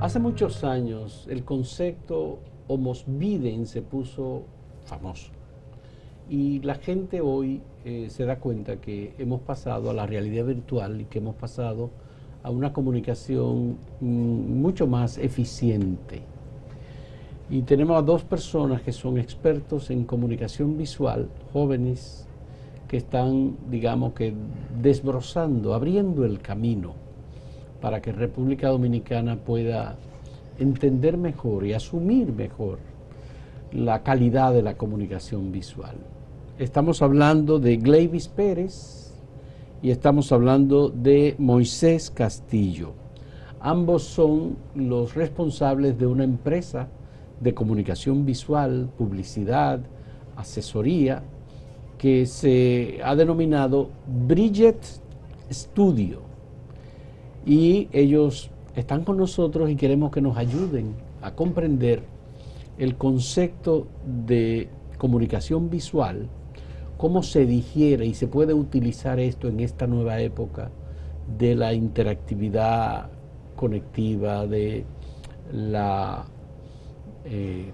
Hace muchos años el concepto Homo videns se puso famoso y la gente hoy se da cuenta que hemos pasado a la realidad virtual y que hemos pasado a una comunicación mucho más eficiente. Y tenemos a dos personas que son expertos en comunicación visual, jóvenes que están, digamos que, desbrozando, abriendo el camino para que República Dominicana pueda entender mejor y asumir mejor la calidad de la comunicación visual. Estamos hablando de Gleyvis Pérez y estamos hablando de Moisés Castillo. Ambos son los responsables de una empresa de comunicación visual, publicidad, asesoría, que se ha denominado Bridget Studio. Y ellos están con nosotros y queremos que nos ayuden a comprender el concepto de comunicación visual, cómo se digiere y se puede utilizar esto en esta nueva época de la interactividad conectiva, de la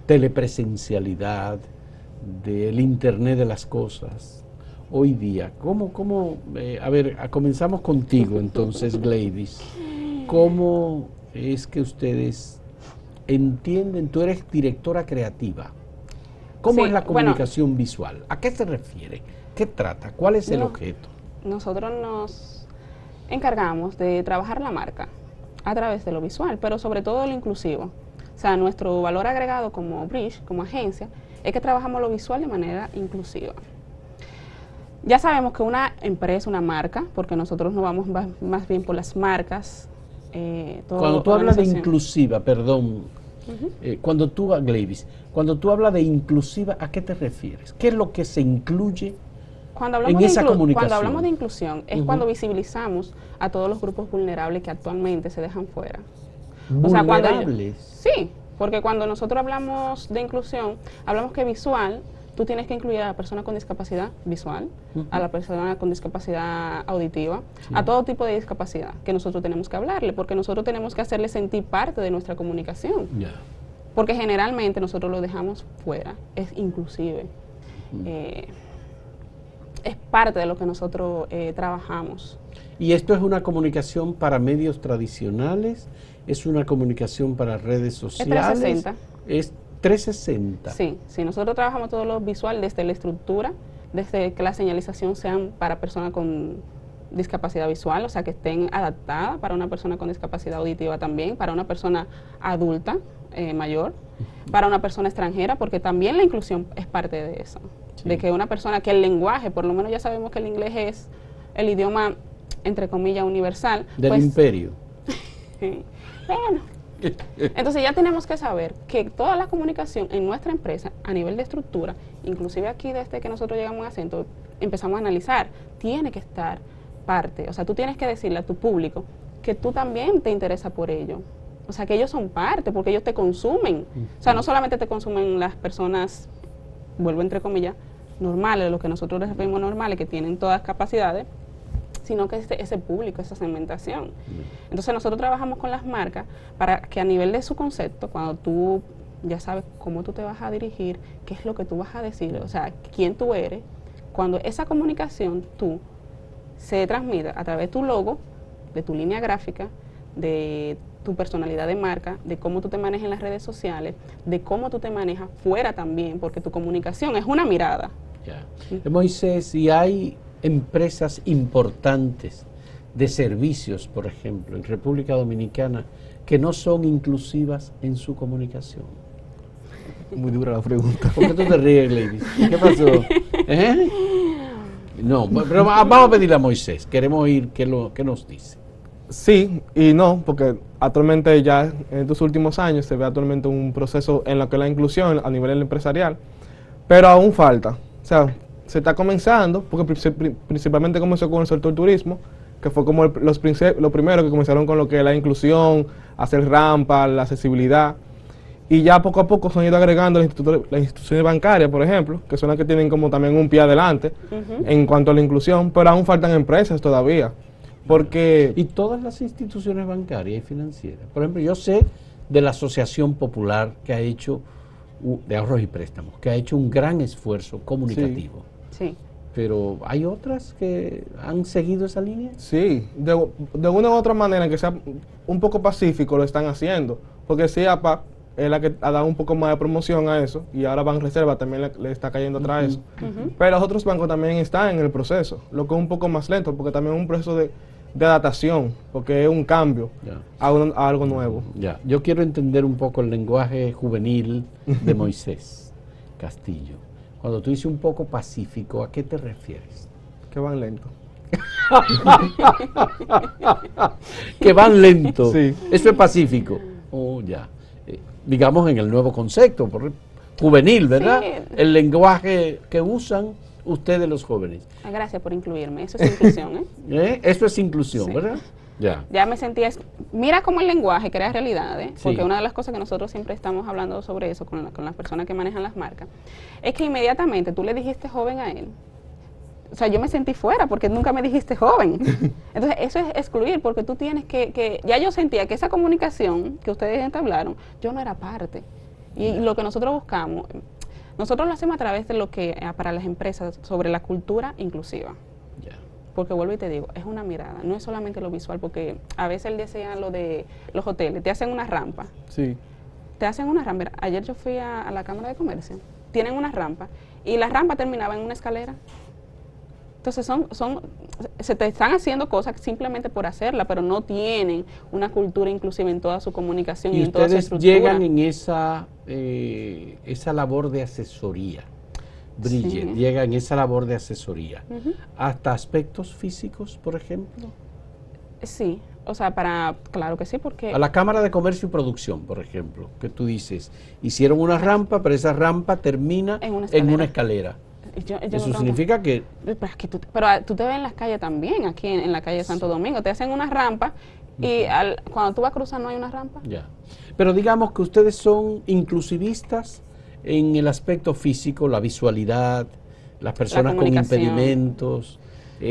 telepresencialidad, del Internet de las cosas. Hoy día, a ver, comenzamos contigo entonces, Gleyvis. ¿Cómo es que ustedes entienden? Tú eres directora creativa. ¿Cómo es la comunicación visual? ¿A qué se refiere? ¿Qué trata? ¿Cuál es el objeto? Nosotros nos encargamos de trabajar la marca a través de lo visual, pero sobre todo lo inclusivo. O sea, nuestro valor agregado como Bridge, como agencia, es que trabajamos lo visual de manera inclusiva. Ya sabemos que una empresa, una marca, porque nosotros nos vamos más bien por las marcas. Cuando tú hablas de inclusiva, perdón, cuando tú hablas de inclusiva, ¿a qué te refieres? ¿Qué es lo que se incluye en esa comunicación? Cuando hablamos de inclusión, es cuando visibilizamos a todos los grupos vulnerables que actualmente se dejan fuera. ¿Vulnerables? Sí, porque cuando nosotros hablamos de inclusión, hablamos que visual, tú tienes que incluir a la persona con discapacidad visual, a la persona con discapacidad auditiva, a todo tipo de discapacidad que nosotros tenemos que hablarle, porque nosotros tenemos que hacerle sentir parte de nuestra comunicación. Porque generalmente nosotros lo dejamos fuera, es inclusive. Es parte de lo que nosotros trabajamos. ¿Y esto es una comunicación para medios tradicionales? ¿Es una comunicación para redes sociales? Es 360. Es 360. Sí, nosotros trabajamos todo lo visual desde la estructura, desde que la señalización sean para personas con discapacidad visual, o sea que estén adaptadas para una persona con discapacidad auditiva también, para una persona adulta, mayor, para una persona extranjera, porque también la inclusión es parte de eso. De que una persona, que el lenguaje, por lo menos ya sabemos que el inglés es el idioma, entre comillas, universal. Del imperio. Bueno, entonces ya tenemos que saber que toda la comunicación en nuestra empresa, a nivel de estructura, inclusive aquí desde que nosotros llegamos a Acento, empezamos a analizar, tiene que estar parte, o sea, tú tienes que decirle a tu público que tú también te interesa por ello. O sea, que ellos son parte, porque ellos te consumen. O sea, no solamente te consumen las personas, vuelvo entre comillas, normales, lo que nosotros les referimos normales, que tienen todas capacidades, sino que ese público, esa segmentación. Entonces nosotros trabajamos con las marcas para que a nivel de su concepto, cuando tú ya sabes cómo tú te vas a dirigir, qué es lo que tú vas a decir, o sea, quién tú eres, cuando esa comunicación se transmita a través de tu logo, de tu línea gráfica, de tu personalidad de marca, de cómo tú te manejas en las redes sociales, de cómo tú te manejas fuera también, porque tu comunicación es una mirada. Moisés, ¿y hay empresas importantes de servicios, por ejemplo, en República Dominicana, que no son inclusivas en su comunicación? Muy dura la pregunta. ¿Por qué tú te ríes, Gleyvis? ¿Qué pasó? No, pero vamos a pedirle a Moisés, queremos oír qué nos dice. Sí y no, porque actualmente ya en estos últimos años se ve actualmente un proceso en lo que es la inclusión a nivel empresarial, pero aún falta. O sea, se está comenzando, porque principalmente comenzó con el sector turismo, que fue como los primeros que comenzaron con lo que es la inclusión, hacer rampas, la accesibilidad, y ya poco a poco se han ido agregando las instituciones bancarias, por ejemplo, que son las que tienen como también un pie adelante en cuanto a la inclusión, pero aún faltan empresas todavía, porque... Y todas las instituciones bancarias y financieras, por ejemplo, yo sé de la Asociación Popular que ha hecho, de Ahorros y Préstamos, que ha hecho un gran esfuerzo comunicativo. Sí. Pero ¿hay otras que han seguido esa línea? Sí, de una u otra manera, que sea un poco pacífico, lo están haciendo. Porque sí, APA es la que ha dado un poco más de promoción a eso, y ahora Banreserva también le está cayendo atrás a eso. Pero los otros bancos también están en el proceso, lo que es un poco más lento, porque también es un proceso de adaptación, porque es un cambio a algo nuevo. Ya, yo quiero entender un poco el lenguaje juvenil de Moisés Castillo. Cuando tú dices un poco pacífico, ¿a qué te refieres? Que van lento. Que van lento. Sí. Eso es pacífico. Oh, ya. Digamos en el nuevo concepto, juvenil, ¿verdad? Sí. El lenguaje que usan ustedes los jóvenes. Gracias por incluirme, eso es inclusión, ¿eh? Eso es inclusión, Sí. ¿verdad? Ya. Ya me sentía, mira cómo el lenguaje crea realidad, ¿eh? Sí. Porque una de las cosas que nosotros siempre estamos hablando sobre eso con las personas que manejan las marcas, es que inmediatamente tú le dijiste joven a él. O sea, yo me sentí fuera porque nunca me dijiste joven. Entonces, eso es excluir, porque tú tienes ya yo sentía que esa comunicación que ustedes entablaron, yo no era parte. Y lo que nosotros buscamos, nosotros lo hacemos a través de lo que, para las empresas, sobre la cultura inclusiva. Ya. Porque vuelvo y te digo, es una mirada, no es solamente lo visual, porque a veces él decía lo de los hoteles, te hacen una rampa. Sí. Te hacen una rampa. Mira, ayer yo fui a la Cámara de Comercio, tienen una rampa, y la rampa terminaba en una escalera. Entonces se te están haciendo cosas simplemente por hacerla, pero no tienen una cultura inclusiva en toda su comunicación y Y en toda su ustedes estructura. llegan en esa labor de asesoría. Bridget, Sí. llega en esa labor de asesoría. Ujú. Hasta aspectos físicos, por ejemplo. Sí, o sea, claro que sí, porque A la Cámara de Comercio y Producción, por ejemplo, que tú dices, hicieron una rampa, pero esa rampa termina En una en una escalera. yo Eso no- significa que Pero tú te ves en las calles también, aquí en la calle de Santo Domingo, te hacen una rampa y cuando tú vas a cruzar no hay una rampa. ya. Pero digamos que ustedes son inclusivistas en el aspecto físico, la visualidad, las personas con comunicación, impedimentos.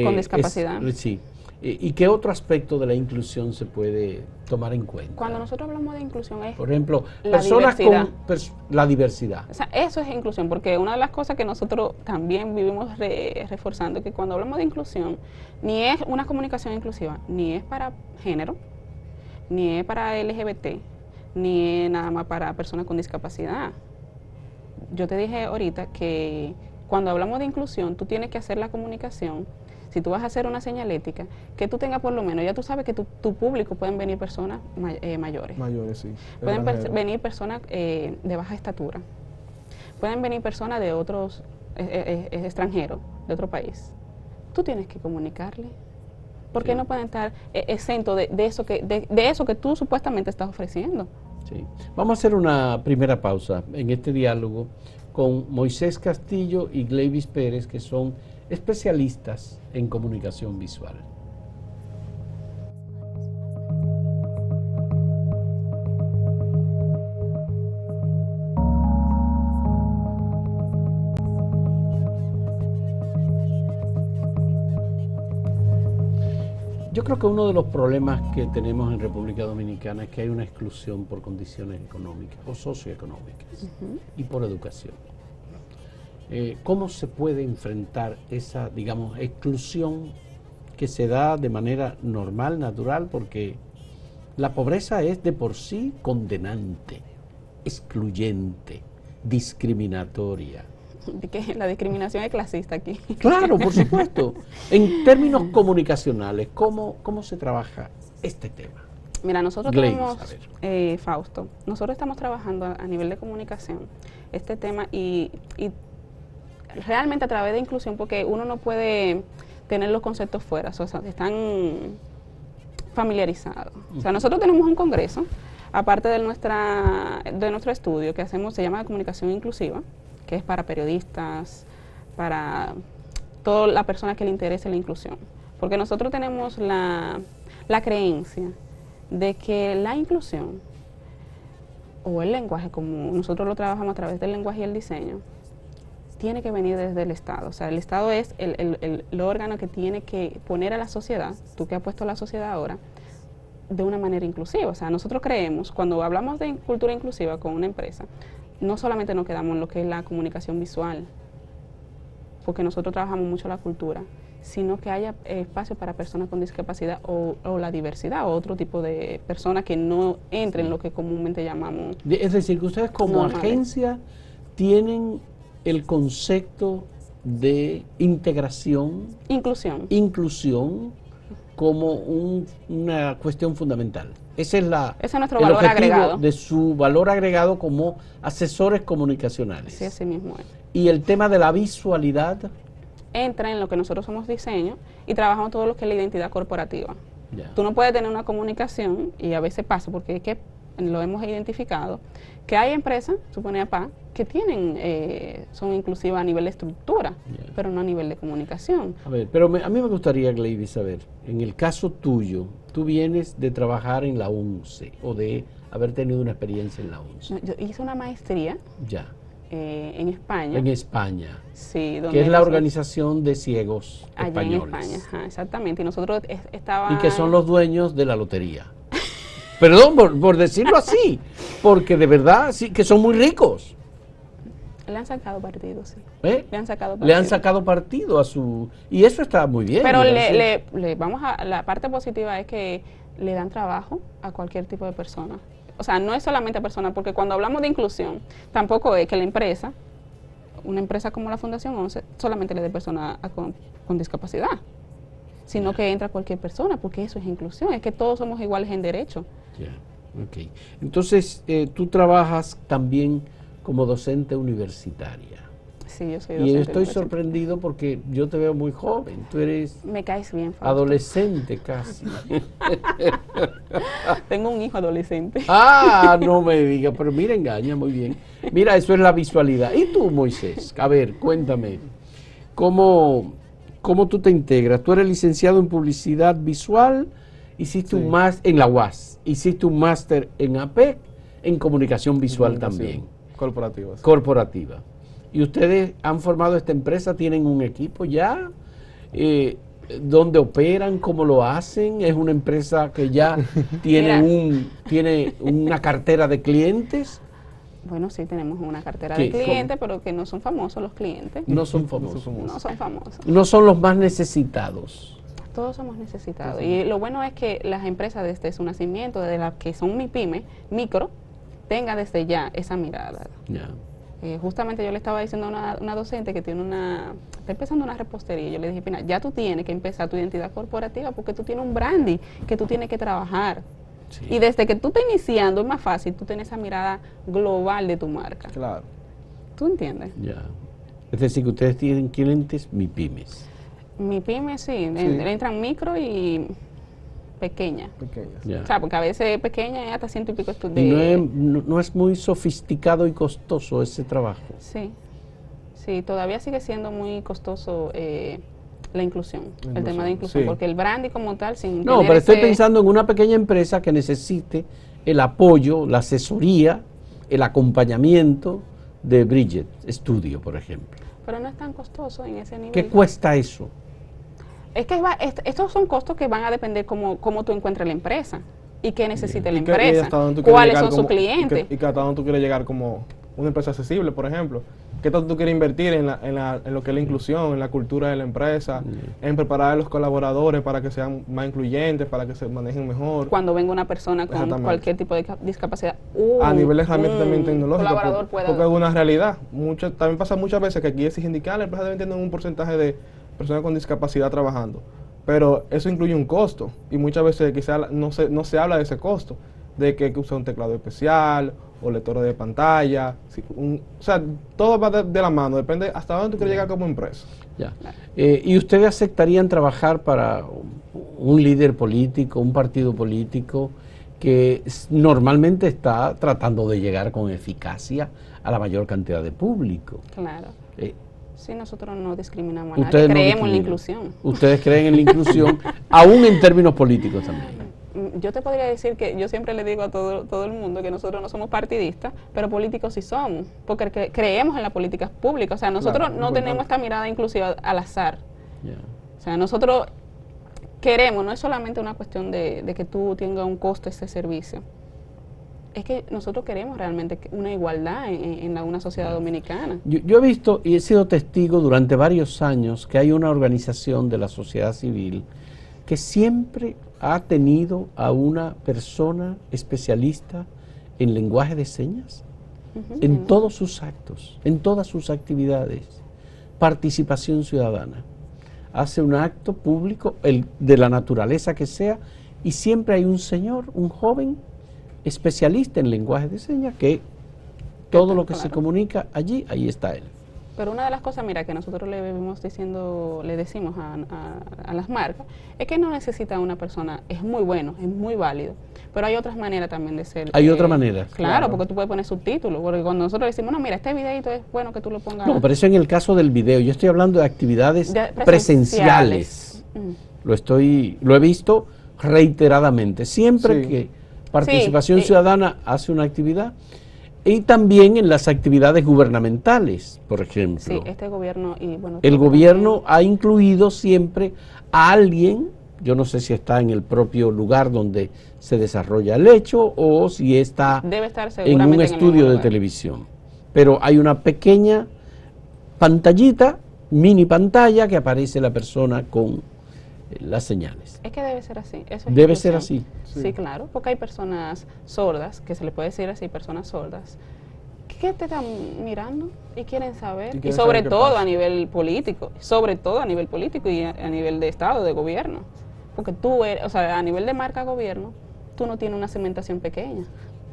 con discapacidad. Sí. ¿Y qué otro aspecto de la inclusión se puede tomar en cuenta? Cuando nosotros hablamos de inclusión es, Por ejemplo, la personas diversidad. con la diversidad. o sea, eso es inclusión, porque una de las cosas que nosotros también vivimos reforzando es que cuando hablamos de inclusión, ni es una comunicación inclusiva, ni es para género, ni es para LGBT, ni es nada más para personas con discapacidad. Yo te dije ahorita que cuando hablamos de inclusión, tú tienes que hacer la comunicación. Si tú vas a hacer una señalética, que tú tengas por lo menos, ya tú sabes que tu público pueden venir personas mayores. Mayores, sí. Pueden Extranjeros. venir personas de baja estatura. Pueden venir personas de otros extranjeros, de otro país. Tú tienes que comunicarle. ¿Por qué Sí. no pueden estar exentos de eso que tú supuestamente estás ofreciendo? Sí. Vamos a hacer una primera pausa en este diálogo con Moisés Castillo y Gleyvis Pérez, que son especialistas en comunicación visual. Yo creo que uno de los problemas que tenemos en República Dominicana es que hay una exclusión por condiciones económicas o socioeconómicas y por educación. ¿Cómo se puede enfrentar esa, digamos, exclusión que se da de manera normal, natural? Porque la pobreza es de por sí condenante, excluyente, discriminatoria. De que la discriminación es clasista aquí. Claro, por supuesto. En términos comunicacionales, ¿cómo se trabaja este tema? Mira, nosotros Gleyvis, tenemos, Fausto, nosotros estamos trabajando a nivel de comunicación este tema y realmente a través de inclusión, porque uno no puede tener los conceptos fuera, o sea, están familiarizados. O sea, nosotros tenemos un congreso, aparte de nuestro estudio que hacemos, se llama Comunicación Inclusiva, que es para periodistas, para toda la persona que le interese la inclusión. Porque nosotros tenemos la creencia de que la inclusión o el lenguaje, como nosotros lo trabajamos a través del lenguaje y el diseño, tiene que venir desde el Estado. O sea, el Estado es el órgano que tiene que poner a la sociedad, tú que has puesto a la sociedad ahora, de una manera inclusiva. O sea, nosotros creemos, cuando hablamos de cultura inclusiva con una empresa, no solamente nos quedamos en lo que es la comunicación visual, porque nosotros trabajamos mucho la cultura, sino que haya espacio para personas con discapacidad o la diversidad, o otro tipo de personas que no entren en lo que comúnmente llamamos. Es decir, que ustedes como normales. agencia tienen el concepto de integración, inclusión como una cuestión fundamental. Ese es nuestro el valor objetivo agregado. de su valor agregado como asesores comunicacionales. Sí, así mismo es. Y el tema de la visualidad. Entra en lo que nosotros somos diseño y trabajamos todo lo que es la identidad corporativa. Ya. Tú no puedes tener una comunicación, y a veces pasa, porque es que lo hemos identificado, que hay empresas, supone APA, que tienen, son inclusivas a nivel de estructura, Ya. pero no a nivel de comunicación. A ver, pero a mí me gustaría, Gleidy, saber, en el caso tuyo, tú vienes de trabajar en la ONCE o de haber tenido una experiencia en la ONCE. Yo hice una maestría Ya. en España. En España, Sí, donde que es la nosotros- organización de ciegos allá españoles. en España, ajá, exactamente. Y nosotros estábamos... Y que son los dueños de la lotería. Perdón por decirlo así, porque de verdad sí que son muy ricos. Le han sacado partido, sí. ¿Eh? Le han sacado partido. Le han sacado partido a su... Y eso está muy bien. Pero me parece. vamos a... La parte positiva es que le dan trabajo a cualquier tipo de persona. O sea, no es solamente a personas, porque cuando hablamos de inclusión, tampoco es que la empresa, una empresa como la Fundación 11, solamente le dé personas con discapacidad, sino que entra cualquier persona, porque eso es inclusión, es que todos somos iguales en derecho. Ya, ok. Entonces, tú trabajas también como docente universitaria. Sí, yo soy Y docente estoy universitaria. sorprendido porque yo te veo muy joven. Tú eres Me caes bien, Fausto. adolescente casi. Tengo un hijo adolescente. Ah, no me digas, pero mira, engaña muy bien. Mira, eso es la visualidad. ¿Y tú, Moisés? A ver, cuéntame, ¿cómo tú te integras? Tú eres licenciado en publicidad visual, hiciste un máster en la UAS, hiciste un máster en APEC, en comunicación visual también, Corporativa. Sí. corporativa. ¿Y ustedes han formado esta empresa? ¿Tienen un equipo ya? ¿Dónde operan? ¿Cómo lo hacen? ¿Es una empresa que ya tiene, tiene una cartera de clientes? Bueno, sí, tenemos una cartera ¿Qué? de clientes, pero que no son famosos los clientes. No son famosos. No son famosos. No son los más necesitados. Todos somos necesitados. Y lo bueno es que las empresas desde su nacimiento, desde las que son MIPYME, micro, tengan desde ya esa mirada. Ya. Justamente yo le estaba diciendo a una docente que está empezando una repostería. Yo le dije, Pina, ya tú tienes que empezar tu identidad corporativa porque tú tienes un branding que tú tienes que trabajar. Sí. Y desde que tú estás iniciando es más fácil, tú tienes esa mirada global de tu marca. Claro. ¿Tú entiendes? Ya. Es decir, que ustedes tienen clientes MIPYMES. MIPYME sí, entran micro y pequeña. Pequeñas. Ya. O sea, porque a veces pequeña es hasta 100 y pico Y estudiantes. no es muy sofisticado y costoso ese trabajo. Sí, sí, todavía sigue siendo muy costoso la inclusión, el tema de inclusión, sí. porque el branding como tal, sin No, tener pero estoy ese- pensando en una pequeña empresa que necesite el apoyo, la asesoría, el acompañamiento de Bridget Studio, por ejemplo. Pero no es tan costoso en ese nivel. ¿Qué cuesta eso? Es que estos son costos que van a depender cómo tú encuentres la empresa y qué necesite la Y que- y empresa, hasta dónde tú quieres cuáles llegar son sus como- clientes. Y que hasta dónde tú quieres llegar como una empresa accesible, por ejemplo. ¿Qué tanto tú quieres invertir en lo que es la inclusión, en la cultura de la empresa, en preparar a los colaboradores para que sean más incluyentes, para que se manejen mejor? Cuando venga una persona con Exactamente. cualquier tipo de discapacidad, A nivel de herramientas también tecnológicas, colaborador pueda... porque es una realidad. También pasa muchas veces que aquí exigen que la empresa debe tener un porcentaje de personas con discapacidad trabajando, pero eso incluye un costo y muchas veces quizás no se habla de ese costo, de que hay que usar un teclado especial o lectores de pantalla, o sea, todo va de la mano, depende hasta dónde tú quieres llegar como empresa. Ya. ¿Y ustedes aceptarían trabajar para un líder político, un partido político que normalmente está tratando de llegar con eficacia a la mayor cantidad de público? Claro. Eh, Sí, nosotros no discriminamos a nadie, Ustedes no creemos en la discriminan. inclusión. Ustedes creen en la inclusión, aún en términos políticos también. Yo te podría decir que yo siempre le digo a todo el mundo que nosotros no somos partidistas, pero políticos sí somos, porque creemos en la política pública. O sea, nosotros Claro, no tenemos esta mirada inclusiva al azar. Ya. O sea, nosotros queremos, no es solamente una cuestión de que tú tengas un costo este servicio, es que nosotros queremos realmente una igualdad en una sociedad dominicana. Yo he visto y he sido testigo durante varios años que hay una organización de la sociedad civil que siempre ha tenido a una persona especialista en lenguaje de señas, en todos sus actos, en todas sus actividades, participación ciudadana. Hace un acto público, de la naturaleza que sea, y siempre hay un señor, un joven especialista en lenguaje de señas, que todo lo que se comunica allí, ahí está él. Pero una de las cosas, mira, que nosotros le decimos a las marcas, es que no necesita una persona, es muy bueno, es muy válido, pero hay otras maneras también de ser. Hay otra manera. Claro, porque tú puedes poner subtítulos, porque cuando nosotros decimos, no, mira, este videito es bueno que tú lo pongas. No, pero eso en el caso del video, yo estoy hablando de actividades presenciales. Lo he visto reiteradamente, siempre que Participación Ciudadana hace una actividad. Y también en las actividades gubernamentales, por ejemplo. Sí, este gobierno y bueno. El gobierno ha incluido siempre a alguien, yo no sé si está en el propio lugar donde se desarrolla el hecho o si está debe estar en un estudio de televisión. Pero hay una pequeña pantallita, mini pantalla, que aparece la persona con las señales. Es que debe ser así. Eso es debe ser así. Sí, claro, porque hay personas sordas, que se le puede decir así, personas sordas, que te están mirando y quieren saber, y sobre todo a nivel político, y a nivel de Estado, de gobierno, porque tú eres, o sea, a nivel de marca gobierno, tú no tienes una segmentación pequeña,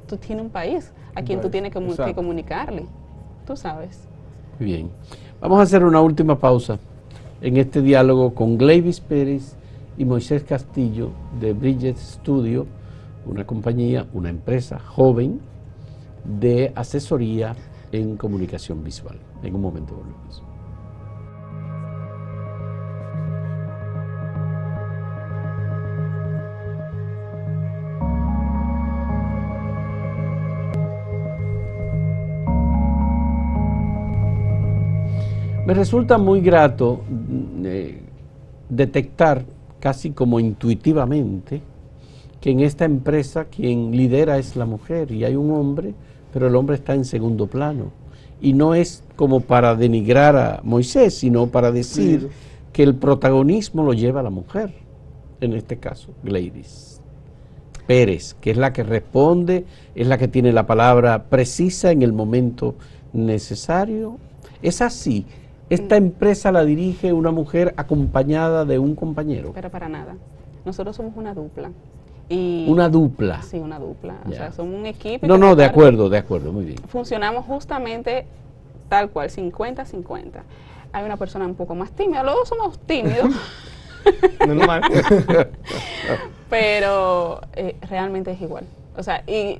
tú tienes un país a quien tú tienes que comunicarle, tú sabes. Bien, vamos a hacer una última pausa en este diálogo con Gleyvis Pérez y Moisés Castillo de Bridget Studio, una compañía, una empresa joven de asesoría en comunicación visual. En un momento volvemos. Me resulta muy grato detectar casi como intuitivamente que en esta empresa quien lidera es la mujer y hay un hombre, pero el hombre está en segundo plano. Y no es como para denigrar a Moisés, sino para decir que el protagonismo lo lleva la mujer, en este caso, Gleyvis Pérez, que es la que responde, es la que tiene la palabra precisa en el momento necesario. Es así. Esta empresa la dirige una mujer acompañada de un compañero. Pero para nada. Nosotros somos una dupla. ¿Una dupla? Sí, una dupla. O sea, somos un equipo. No, de acuerdo, muy bien. Funcionamos justamente tal cual, 50-50. Hay una persona un poco más tímida, los dos somos tímidos. Normal. Pero realmente es igual. O sea, y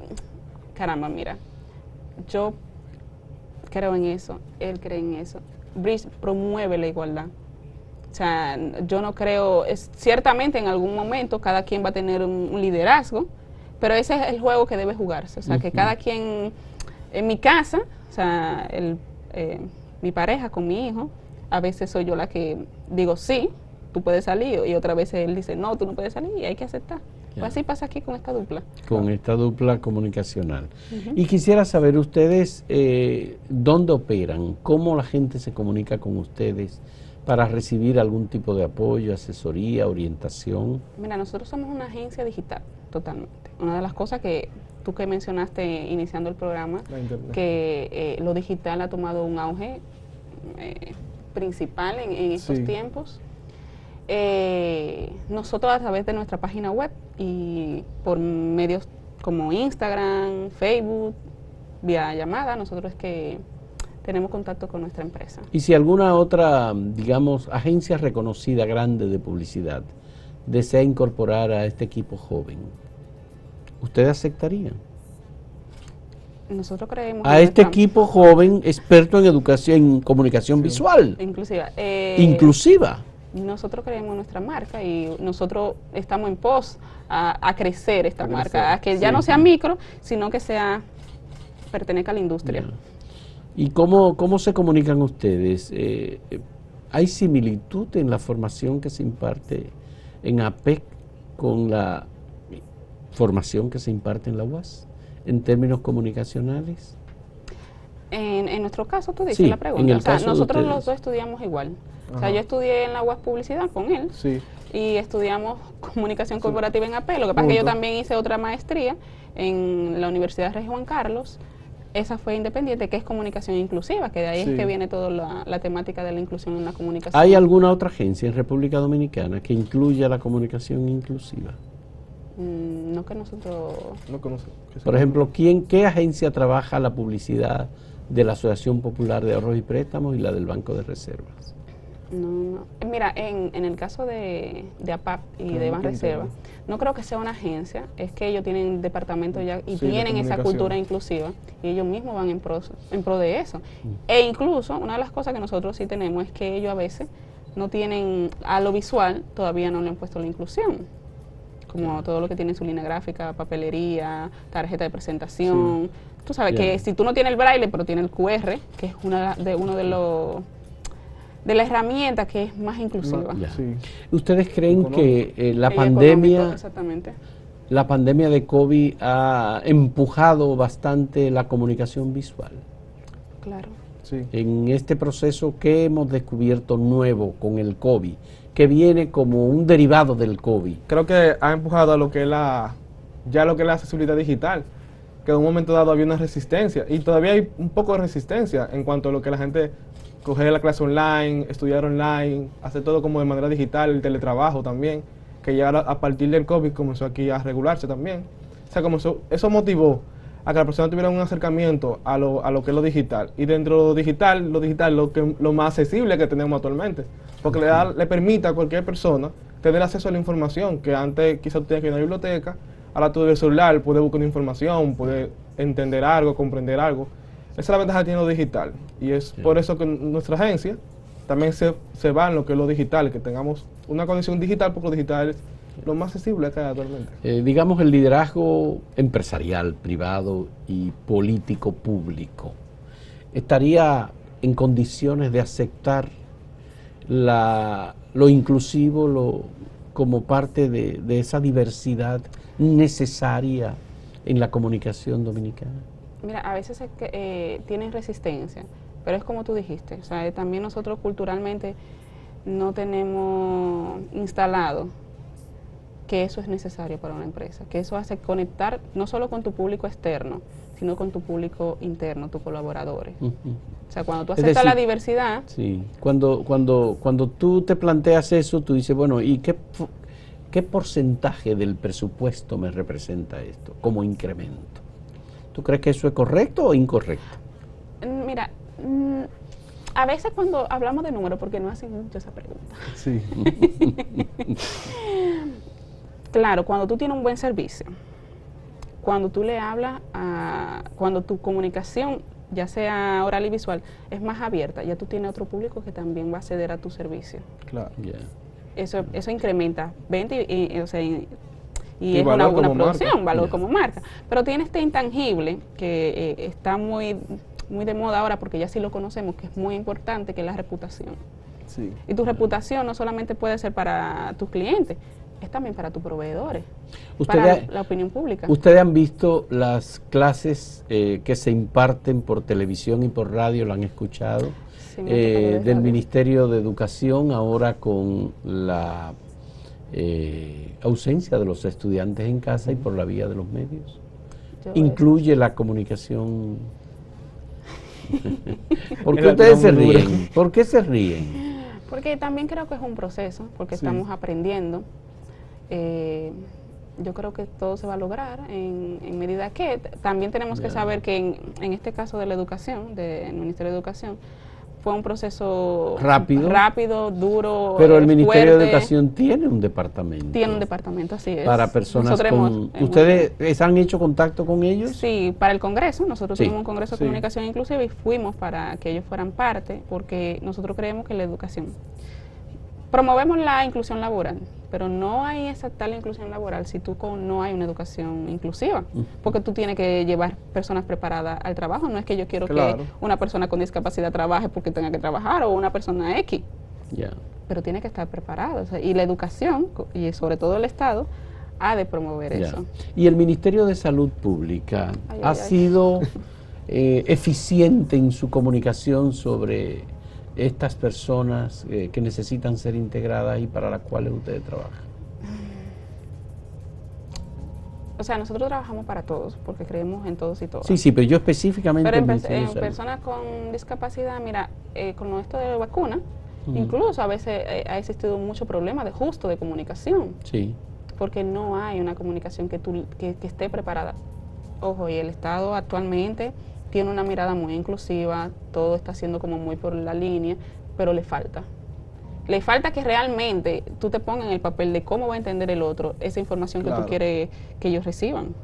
caramba, mira, yo creo en eso, él cree en eso. Bridge promueve la igualdad. O sea, yo no creo, ciertamente en algún momento cada quien va a tener un liderazgo, pero ese es el juego que debe jugarse. O sea, que cada quien, en mi casa, o sea, mi pareja con mi hijo, a veces soy yo la que digo sí, tú puedes salir, y otra vez él dice no, tú no puedes salir, y hay que aceptar. Pues así pasa aquí con esta dupla. Con esta dupla comunicacional. Y quisiera saber ustedes dónde operan, cómo la gente se comunica con ustedes para recibir algún tipo de apoyo, asesoría, orientación. Mira, nosotros somos una agencia digital, totalmente. Una de las cosas que tú que mencionaste iniciando el programa, que lo digital ha tomado un auge principal en estos tiempos. Nosotros a través de nuestra página web y por medios como Instagram, Facebook, vía llamada, nosotros es que tenemos contacto con nuestra empresa. Y si alguna otra, digamos, agencia reconocida grande de publicidad desea incorporar a este equipo joven, ¿ustedes aceptarían? Nosotros creemos a este equipo joven experto en educación, en comunicación visual. Inclusiva. Nosotros creemos en nuestra marca y nosotros estamos en pos a crecer esta marca, a que ya no sea micro, sino que pertenezca a la industria. ¿Y cómo se comunican ustedes? ¿Hay similitud en la formación que se imparte en APEC con la formación que se imparte en la UAS en términos comunicacionales? En nuestro caso, tú dices Sí, la pregunta. en el O sea, caso de nosotros ustedes. los dos estudiamos igual. O sea, Ajá. yo estudié en la UAS Publicidad con él Sí. y estudiamos Comunicación Corporativa en AP. Lo que pasa es que yo Juntos. también hice otra maestría en la Universidad Rey Juan Carlos. Esa fue independiente, que es Comunicación Inclusiva, que de ahí Sí. es que viene toda la temática de la inclusión en la comunicación. ¿Hay alguna otra agencia en República Dominicana que incluya la comunicación inclusiva? No que nosotros... No conozco. Por ejemplo, ¿qué agencia trabaja la publicidad de la Asociación Popular de Ahorros y Préstamos y la del Banco de Reservas? No. Mira, en el caso de APAP y de Banreserva, no creo que sea una agencia, es que ellos tienen departamentos ya y Sí, de tienen esa comunicación. cultura inclusiva y ellos mismos van en pro de eso. E incluso, una de las cosas que nosotros sí tenemos es que ellos a veces no tienen, a lo visual, todavía no le han puesto la inclusión. Como todo lo que tiene su línea gráfica, papelería, tarjeta de presentación. Tú sabes Ya. que si tú no tienes el braille, pero tienes el QR, que es uno de los de la herramienta que es más inclusiva. Ya. Sí. ¿Ustedes creen Económico. que Y económico, exactamente. la pandemia de COVID ha empujado bastante la comunicación visual? Claro. Sí. En este proceso, ¿qué hemos descubierto nuevo con el COVID? Que viene como un derivado del COVID. Creo que ha empujado a lo que es ya lo que es la accesibilidad digital, que en un momento dado había una resistencia, y todavía hay un poco de resistencia en cuanto a lo que la gente coger la clase online, estudiar online, hacer todo como de manera digital, el teletrabajo también, que ya a partir del COVID comenzó aquí a regularse también. O sea, como eso motivó a que la persona tuviera un acercamiento a lo que es lo digital. Y dentro de lo digital lo más accesible que tenemos actualmente. Porque le permite a cualquier persona tener acceso a la información, que antes quizás tú tenías que ir a una biblioteca, ahora tú desde el celular puedes buscar información, puedes entender algo, comprender algo. Esa es la ventaja que tiene lo digital. Y es por eso que nuestra agencia también se va en lo que es lo digital, que tengamos una conexión digital, porque lo digital es lo más accesible que hay actualmente. Digamos, el liderazgo empresarial, privado y político público, ¿estaría en condiciones de aceptar lo inclusivo como parte de esa diversidad necesaria en la comunicación dominicana? Mira, a veces es que, tienen resistencia, pero es como tú dijiste, o sea, también nosotros culturalmente no tenemos instalado que eso es necesario para una empresa, que eso hace conectar no solo con tu público externo, sino con tu público interno, tus colaboradores. Ujú. O sea, cuando tú Es aceptas decir, la diversidad, Sí, cuando tú te planteas eso, tú dices, bueno, ¿y qué porcentaje del presupuesto me representa esto como incremento? ¿Tú crees que eso es correcto o incorrecto? mira, a veces cuando hablamos de números, porque no hacen mucho esa pregunta, Sí. claro, cuando tú tienes un buen servicio, cuando tú le hablas cuando tu comunicación, ya sea oral y visual, es más abierta, ya tú tienes otro público que también va a acceder a tu servicio. Claro. Ya. Eso incrementa venta y Y es valor una como producción, marca. valor Ya. como marca. Pero tiene este intangible que está muy de moda ahora, porque ya sí lo conocemos, que es muy importante, que es la reputación. Sí. Y tu reputación no solamente puede ser para tus clientes, es también para tus proveedores, para Ustedes, la opinión pública. ustedes han visto las clases que se imparten por televisión y por radio, ¿lo han escuchado? Sí, me ha tocado de Del radio. Ministerio de Educación, ahora con la ausencia de los estudiantes en casa y por la vía de los medios. Yo Incluye la comunicación. ¿Por qué Era ustedes se muy duro. ríen? ¿Por qué se ríen? Porque también creo que es un proceso, porque Sí. estamos aprendiendo. Yo creo que todo se va a lograr en medida que también tenemos que Ya. saber que en este caso de la educación, del Ministerio de Educación, fue un proceso Rápido. duro, Pero el Ministerio de fuerte. Educación tiene un departamento. Tiene un departamento, así es. Para personas Nosotros con... hemos- ¿Ustedes han hecho contacto con ellos? Sí, para el Congreso, nosotros Sí. tuvimos un Congreso de Sí. Comunicación Inclusiva y fuimos para que ellos fueran parte, porque nosotros creemos que la educación, promovemos la inclusión laboral, pero no hay esa tal inclusión laboral si no hay una educación inclusiva, porque tú tienes que llevar personas preparadas al trabajo, no es que yo quiero Claro. que una persona con discapacidad trabaje porque tenga que trabajar o una persona X. Ya. pero tiene que estar preparado. O sea, y la educación, y sobre todo el Estado, ha de promover eso. Y el Ministerio de Salud Pública ha sido eficiente en su comunicación sobre estas personas que necesitan ser integradas y para las cuales ustedes trabajan. O sea, nosotros trabajamos para todos, porque creemos en todos y todas. Sí, pero yo específicamente... Pero en personas con discapacidad, mira, con esto de la vacuna, incluso a veces ha existido mucho problema de comunicación. Sí. Porque no hay una comunicación que esté preparada. Ojo, y el Estado actualmente tiene una mirada muy inclusiva, todo está siendo como muy por la línea, pero le falta. Le falta que realmente tú te pongas en el papel de cómo va a entender el otro esa información que tú quieres que ellos reciban.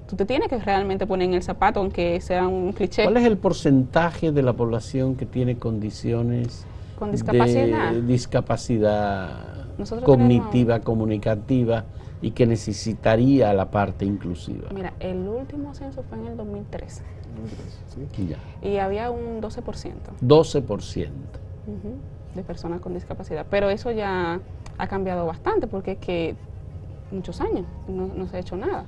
Tú te tienes que realmente poner en el zapato, aunque sea un cliché. ¿Cuál es el porcentaje de la población que tiene condiciones con discapacidad? De discapacidad cognitiva, comunicativa y que necesitaría la parte inclusiva? Mira, el último censo fue en el 2013. ¿Sí? Y había un 12%. 12%. De personas con discapacidad. Pero eso ya ha cambiado bastante porque es que muchos años no se ha hecho nada.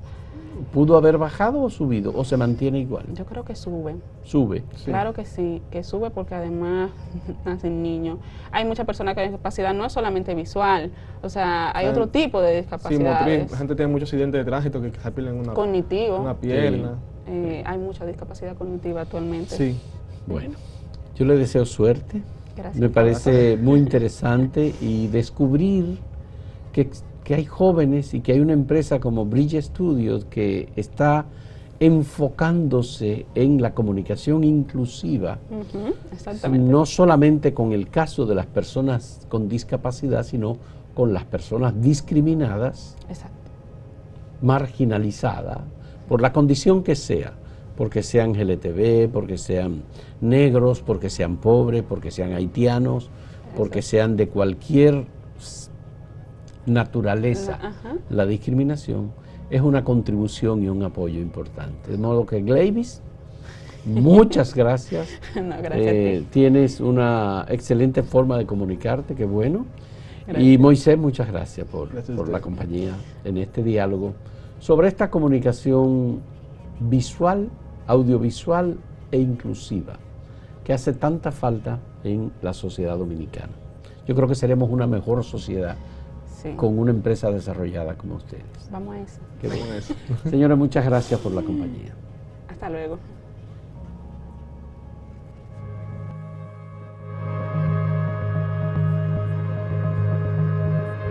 ¿Pudo haber bajado o subido o se mantiene igual? Yo creo que sube. ¿Sube? Sí. Claro que sí, que sube porque además nacen niños. Hay muchas personas con discapacidad, no es solamente visual, o sea, hay otro tipo de discapacidad. Sí, la gente tiene muchos accidentes de tránsito que se pierden una pierna. Hay mucha discapacidad cognitiva actualmente. Sí. Bueno, yo le deseo suerte. Gracias. Me parece muy interesante y descubrir que hay jóvenes y que hay una empresa como Bridge Studios que está enfocándose en la comunicación inclusiva, exactamente. No solamente con el caso de las personas con discapacidad, sino con las personas discriminadas, marginalizadas, por la condición que sea, porque sean LGTB, porque sean negros, porque sean pobres, porque sean haitianos, porque sean de cualquier naturaleza. La discriminación es una contribución y un apoyo importante. De modo que Gleyvis, muchas gracias. No, gracias a ti. Tienes una excelente forma de comunicarte, qué bueno. Gracias. Y Moisés, muchas gracias por la compañía en este diálogo sobre esta comunicación visual, audiovisual e inclusiva que hace tanta falta en la sociedad dominicana. Yo creo que seremos una mejor sociedad con una empresa desarrollada como ustedes. Vamos a eso. Qué bueno. Señora, muchas gracias por la compañía. Hasta luego.